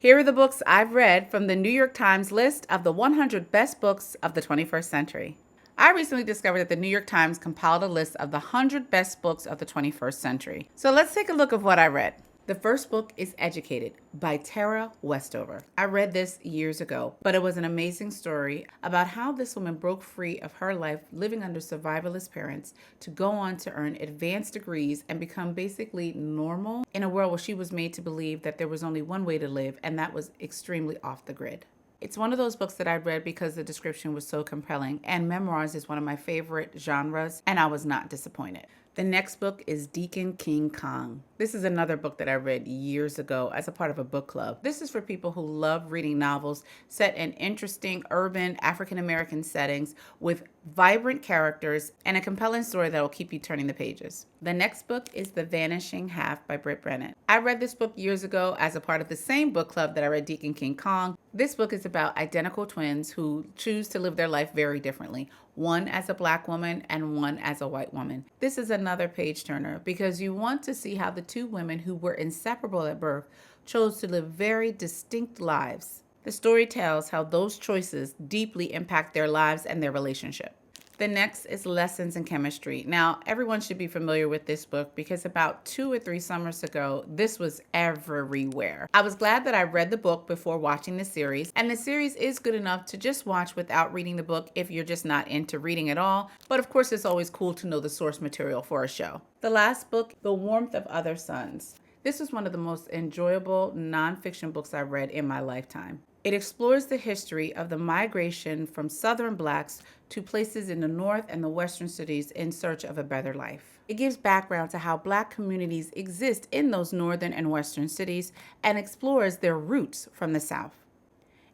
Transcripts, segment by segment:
Here are the books I've read from the New York Times list of the 100 best books of the 21st century. I recently discovered that the New York Times compiled a list of the 100 best books of the 21st century. So let's take a look at what I read. The first book is Educated by Tara Westover. I read this years ago, but it was an amazing story about how this woman broke free of her life living under survivalist parents to go on to earn advanced degrees and become basically normal in a world where she was made to believe that there was only one way to live, and that was extremely off the grid. It's one of those books that I read because the description was so compelling, and memoirs is one of my favorite genres, and I was not disappointed. The next book is Deacon King Kong. This is another book that I read years ago as a part of a book club. This is for people who love reading novels set in interesting urban African-American settings with vibrant characters and a compelling story that will keep you turning the pages. The next book is The Vanishing Half by Bennett. I read this book years ago as a part of the same book club that I read Deacon King Kong. This book is about identical twins who choose to live their life very differently, one as a black woman and one as a white woman. This is another page turner because you want to see how the two women who were inseparable at birth chose to live very distinct lives. The story tells how those choices deeply impact their lives and their relationship. The next is Lessons in Chemistry. Now, everyone should be familiar with this book because about 2 or 3 summers ago, this was everywhere. I was glad that I read the book before watching the series, and the series is good enough to just watch without reading the book if you're just not into reading at all. But of course, it's always cool to know the source material for a show. The last book, The Warmth of Other Suns. This was one of the most enjoyable nonfiction books I've read in my lifetime. It explores the history of the migration from Southern Blacks to places in the North and the Western cities in search of a better life. It gives background to how Black communities exist in those Northern and Western cities and explores their roots from the South.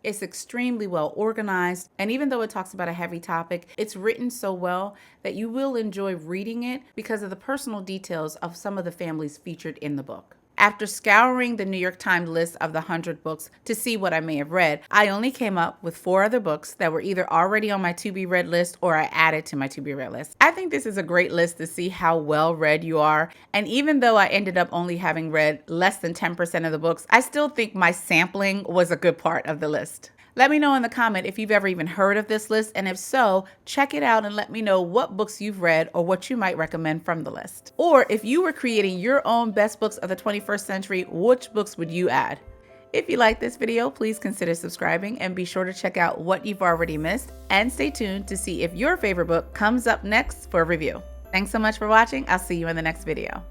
It's extremely well organized, and even though it talks about a heavy topic, it's written so well that you will enjoy reading it because of the personal details of some of the families featured in the book. After scouring the New York Times list of the 100 books to see what I may have read, I only came up with 4 other books that were either already on my to-be-read list or I added to my to-be-read list. I think this is a great list to see how well read you are, and even though I ended up only having read less than 10% of the books, I still think my sampling was a good part of the list. Let me know in the comment if you've ever even heard of this list, and if so, check it out and let me know what books you've read or what you might recommend from the list. Or if you were creating your own best books of the 21st century, which books would you add? If you like this video, please consider subscribing and be sure to check out what you've already missed, and stay tuned to see if your favorite book comes up next for review. Thanks so much for watching. I'll see you in the next video.